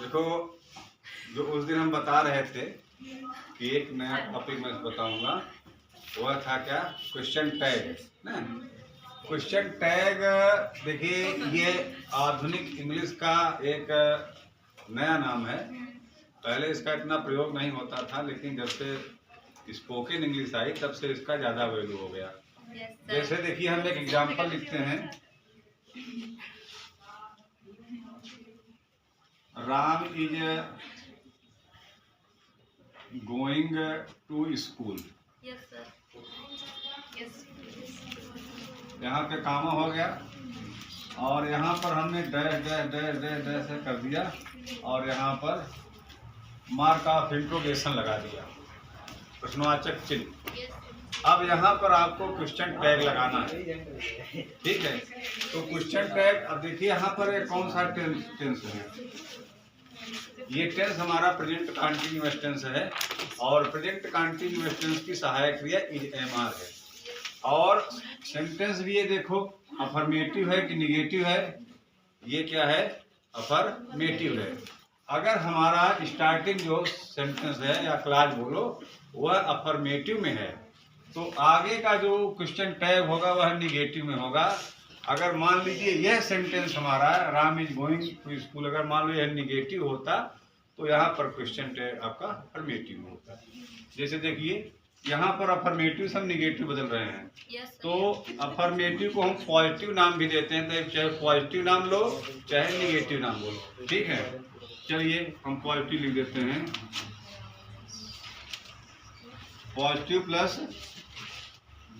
देखो, जो उस दिन हम बता रहे थे कि एक नया टॉपिक मैं बताऊंगा, वह था क्या? क्वेश्चन टैग ना। क्वेश्चन टैग, देखिए, ये आधुनिक इंग्लिश का एक नया नाम है। पहले इसका इतना प्रयोग नहीं होता था, लेकिन जब से स्पोकन इंग्लिश आई तब से इसका ज़्यादा वैल्यू हो गया। जैसे देखिए, हम एक एग्जाम्पल लिखते हैं, Ram is going to school. यहाँ पे कामा हो गया और यहाँ पर हमने dash dash dash dash dash कर दिया और यहाँ पर मार्क ऑफ इंट्रोगेशन लगा दिया, प्रश्नवाचक चिन्ह। अब यहाँ पर आपको क्वेश्चन टैग लगाना है, ठीक है? तो क्वेश्चन टैग, अब देखिए यहाँ पर ये कौन सा टेंस है? ये टेंस हमारा प्रेजेंट कंटिन्यूअस टेंस है और प्रेजेंट कंटिन्यूअस टेंस की सहायक क्रिया इज एम आर है। और सेंटेंस भी ये देखो, अफर्मेटिव है कि निगेटिव है? ये क्या है? अफर्मेटिव है। अगर हमारा स्टार्टिंग जो सेंटेंस है या क्लास बोलो वह अफर्मेटिव में है, तो आगे का जो क्वेश्चन टैग होगा वह निगेटिव में होगा। अगर मान लीजिए यह सेंटेंस हमारा Ram is going to school, अगर मान लो यह निगेटिव होता तो यहाँ पर क्वेश्चन टैग आपका अफर्मेटिव में होता। जैसे देखिए, यहाँ पर अफर्मेटिव सब निगेटिव बदल रहे हैं, तो अफर्मेटिव को हम पॉजिटिव नाम भी देते हैं, तो चाहे पॉजिटिव नाम लो चाहे निगेटिव नाम बोलो, ठीक है? चलिए हम पॉजिटिव लिख देते हैं, पॉजिटिव प्लस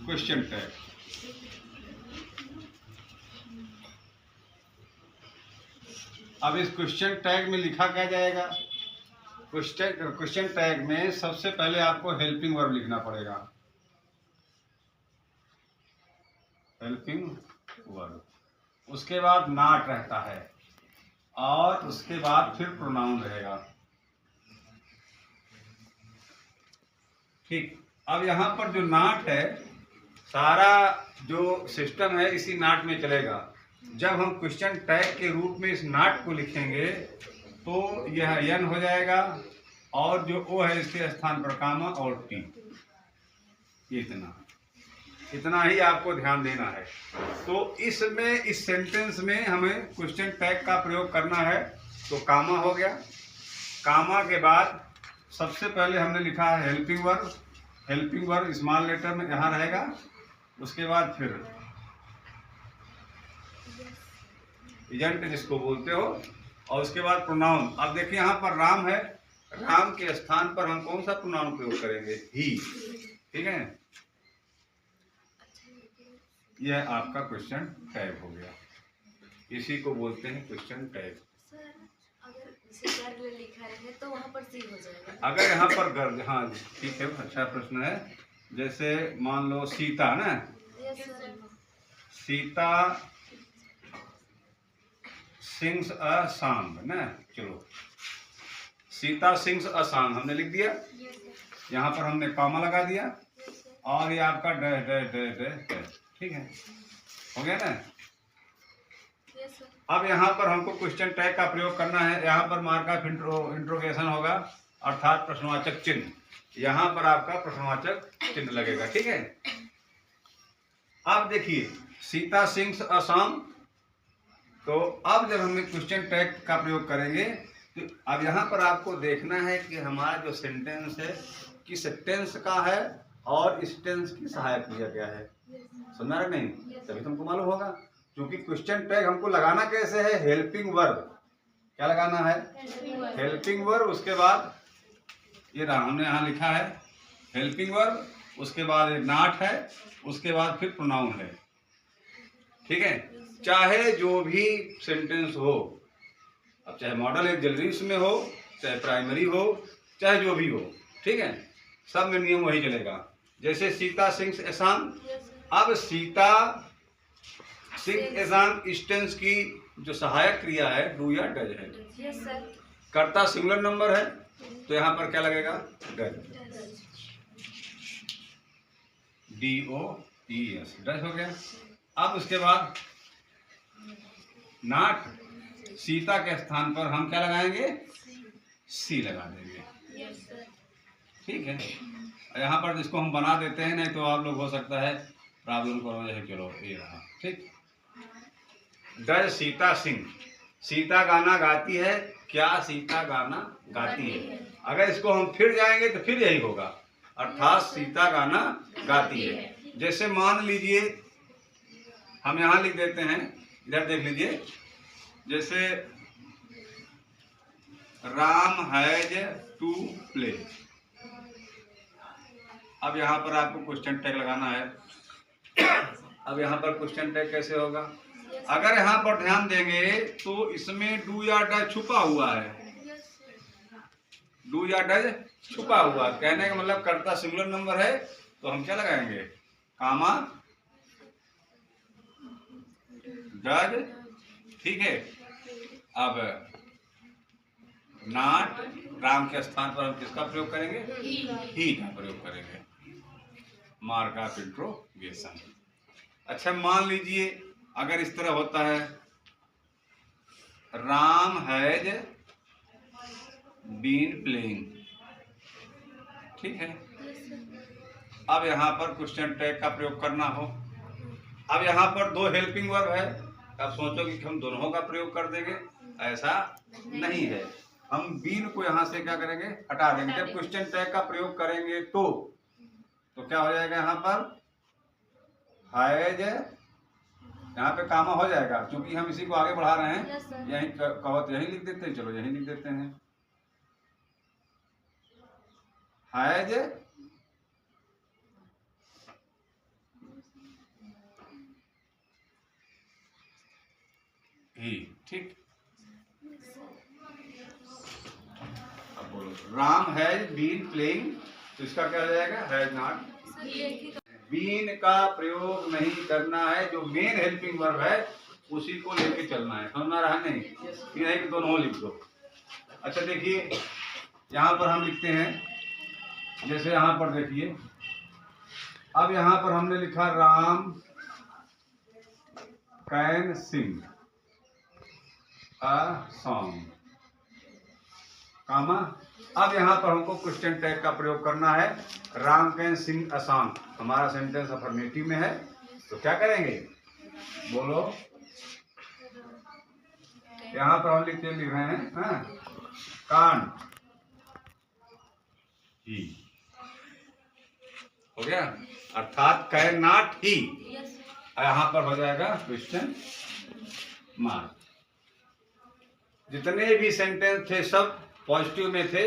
क्वेश्चन टैग। अब इस क्वेश्चन टैग में लिखा क्या जाएगा? क्वेश्चन टैग में सबसे पहले आपको हेल्पिंग वर्ब लिखना पड़ेगा, हेल्पिंग वर्ब। उसके बाद नॉट रहता है और उसके बाद फिर प्रोनाउन रहेगा, ठीक? अब यहाँ पर जो नॉट है, सारा जो सिस्टम है इसी नॉट में चलेगा। जब हम क्वेश्चन टैग के रूप में इस नॉट को लिखेंगे तो यह एन हो जाएगा और जो ओ है इसके स्थान पर कामा और टी। इतना ही आपको ध्यान देना है। तो इसमें, इस सेंटेंस में हमें क्वेश्चन टैग का प्रयोग करना है। तो कामा हो गया, कामा के बाद सबसे पहले हमने लिखा है helping verb. Helping verb small letter में यहाँ रहेगा, उसके बाद फिर एजेंट जिसको बोलते हो, और उसके बाद प्रोनाउन। अब देखिए यहाँ पर राम है, राम के स्थान पर हम कौन सा प्रोनाउन प्रयोग करेंगे? ही, ठीक है? यह आपका क्वेश्चन टैग हो गया, इसी को बोलते हैं क्वेश्चन टैग। अगर लिखा है तो वहाँ पर सी हो जाएगा। अगर यहाँ पर गर्द, हाँ ठीक है, अच्छा प्रश्न है। जैसे मान लो सीता ना, सीता सिंग्स अ सॉन्ग ना, चलो सीता सिंग्स अ सॉन्ग हमने लिख दिया, यहाँ पर हमने कॉमा लगा दिया और ये आपका dash dash dash dash dash, ठीक है? हो गया ना? अब यहाँ पर हमको क्वेश्चन टैग का प्रयोग करना है। यहाँ पर मार्क ऑफ इंट्रोगेशन होगा, अर्थात प्रश्नवाचक चिन्ह। यहाँ पर आपका प्रश्नवाचक चिन्ह लगेगा, ठीक है? अब देखिए, सीता सिंग्स अ सॉन्ग, तो अब जब हम क्वेश्चन टैग का प्रयोग करेंगे तो अब यहाँ पर आपको देखना है कि हमारा जो सेंटेंस है किस टेंस का है और इस टेंस की सहायक क्रिया क्या है। समझा रहे नहीं? तभी तुमको मालूम होगा, क्योंकि क्वेश्चन टैग हमको लगाना कैसे है? Helping verb. क्या लगाना है? Helping verb. उसके बाद ये हमने यहाँ लिखा है हेल्पिंग वर्ब, उसके बाद ये नॉट है, उसके बाद फिर प्रोनाउन है, ठीक है? चाहे जो भी सेंटेंस हो, अब चाहे मॉडल ऑक्सिलरी में हो, चाहे प्राइमरी हो, चाहे जो भी हो, ठीक है? सब में नियम वही चलेगा। जैसे सीता सिंग्स ए सॉन्ग, अब सीता सिंग ए सॉन्ग इस टेंस की जो सहायक क्रिया है डू या डज है। कर्ता सिंगुलर नंबर है तो यहाँ पर क्या लगेगा? डज, DOES, डज हो गया। अब उसके बाद नॉट, सीता के स्थान पर हम क्या लगाएंगे? सी लगा देंगे। Yes sir. ठीक है, यहाँ पर इसको हम बना देते हैं, नहीं तो आप लोग हो सकता है प्रॉब्लम करो। जैसे चलो ये रहा। ठीक। डज सीता सिंग? सीता गाना गाती है। क्या सीता गाना गाती है? अगर इसको हम फिर जाएंगे तो फिर यही होगा, अर्थात सीता गाना गाती है। जैसे मान लीजिए हम यहाँ लिख देते हैं, इधर देख लीजिए, जैसे राम हैज टू प्ले। अब यहाँ पर आपको क्वेश्चन टैग लगाना है। अब यहाँ पर क्वेश्चन टैग कैसे होगा? अगर यहाँ पर ध्यान देंगे तो इसमें डू या डज छुपा हुआ है। डू या डज छुपा हुआ, कहने का मतलब कर्ता सिंगुलर नंबर है, तो हम क्या लगाएंगे? कामा डज। ठीक है। अब नॉट, राम के स्थान पर हम किसका प्रयोग करेंगे? ही का प्रयोग करेंगे। Mark of interrogation. अच्छा, मान लीजिए अगर इस तरह होता है, राम हैज बीन प्लेइंग। ठीक है। अब यहाँ पर क्वेश्चन टैग का प्रयोग करना हो। अब यहाँ पर दो हेल्पिंग वर्ब है, अब सोचो कि हम दोनों का प्रयोग कर देंगे, ऐसा नहीं है। हम बीन को यहाँ से क्या करेंगे? हटा देंगे। जब क्वेश्चन टैग का प्रयोग करेंगे तो क्या हो जाएगा? यहाँ पर हैज, यहाँ पे कामा हो जाएगा, क्योंकि हम इसी को आगे बढ़ा रहे हैं। यही कहो यही लिख देते हैं, चलो यही लिख देते हैं। Has he. ठीक। अब बोलो, राम हैज बीन प्लेइंग, तो इसका क्या हो जाएगा? हैज नॉट बीन का प्रयोग नहीं करना है। जो मेन हेल्पिंग वर्ब है उसी को लेके चलना है। समझ में रहा? नहीं ये है कि दोनों लिख दो। अच्छा देखिए, यहाँ पर हम लिखते हैं, जैसे यहाँ पर देखिए, अब यहाँ पर हमने लिखा Ram can sing a song, comma. अब यहाँ पर हमको क्वेश्चन टैग का प्रयोग करना है। Ram can sing a song, हमारा सेंटेंस अफर्मेटिव में है, तो क्या करेंगे? बोलो। यहाँ पर हम लिख रहे हैं कांट ही। हो गया, अर्थात कैन नॉट ही। यहाँ पर हो जाएगा क्वेश्चन मार्क। जितने भी सेंटेंस थे सब पॉजिटिव में थे।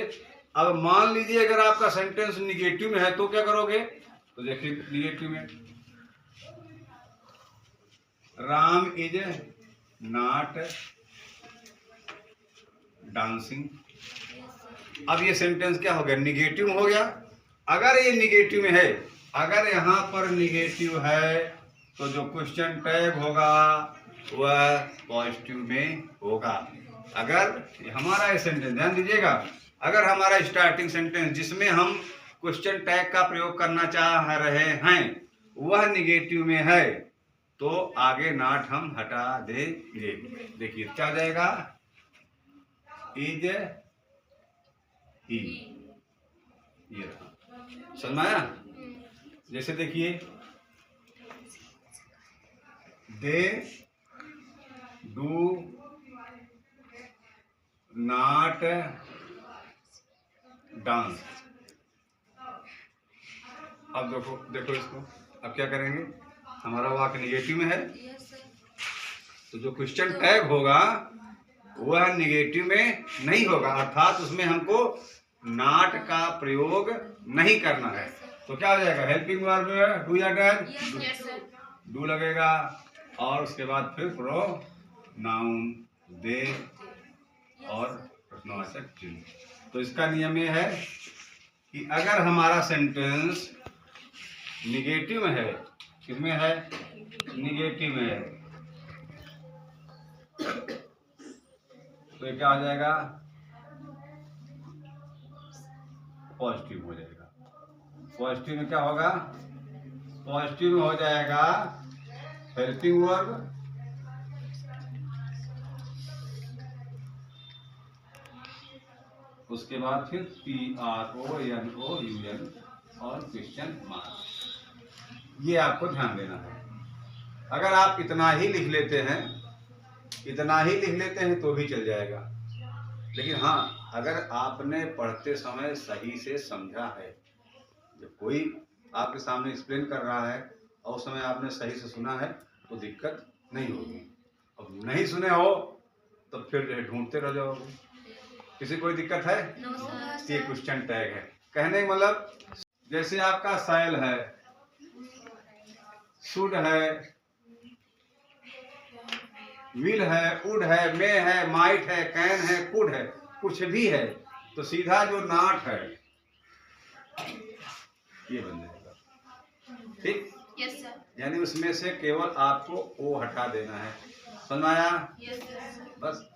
अब मान लीजिए अगर आपका सेंटेंस निगेटिव में है तो क्या करोगे? तो देखिए निगेटिव में, राम इज नॉट डांसिंग। अब ये सेंटेंस क्या हो गया? निगेटिव हो गया। अगर ये निगेटिव में है, अगर यहाँ पर निगेटिव है तो जो क्वेश्चन टैग होगा वह पॉजिटिव में होगा। अगर हमारा ये सेंटेंस, ध्यान दीजिएगा, अगर हमारा स्टार्टिंग सेंटेंस जिसमें हम क्वेश्चन टैग का प्रयोग करना चाह रहे हैं वह निगेटिव में है तो आगे नॉट हम हटा देंगे। देखिए क्या हो जाएगा? Is he. ये रहा, समझ में आया? जैसे देखिए, दे डू नॉट डांस। अब देखो इसको, अब क्या करेंगे? हमारा वाक्य निगेटिव में है, तो जो क्वेश्चन टैग होगा वह निगेटिव में नहीं होगा, अर्थात उसमें हमको नॉट का प्रयोग नहीं करना है। तो क्या हो जाएगा? हेल्पिंग वर्ब में डू या डज? डू लगेगा, और उसके बाद फिर प्रोनाउन दे और प्रश्नवाचक चिन्ह। तो इसका नियम ये है कि अगर हमारा सेंटेंस निगेटिव में है, किसमें है? निगेटिव में है, तो ये क्या हो जाएगा? पॉजिटिव हो जाएगा। पॉजिटिव में क्या होगा? पॉजिटिव में हो जाएगा हेल्पिंग वर्ब उसके बाद फिर PRONOUN और क्वेश्चन मार्क, ये आपको ध्यान देना है। अगर आप इतना ही लिख लेते हैं तो भी चल जाएगा, लेकिन हाँ अगर आपने पढ़ते समय सही से समझा है, जब कोई आपके सामने एक्सप्लेन कर रहा है और उस समय आपने सही से सुना है तो दिक्कत नहीं होगी। अब नहीं सुने हो तो फिर ढूंढते रह जाओगे। किसी कोई दिक्कत है? No sir. ये क्वेश्चन टैग है। कहने का मतलब जैसे आपका सैल है, शुड है, विल है, वुड है, मे है, माइट है, कैन है, कुड है, कुछ भी है तो सीधा जो नॉट है ये बन जाएगा। ठीक? Yes sir. यानी उसमें से केवल आपको ओ हटा देना है। समझ में आया? Yes sir. बस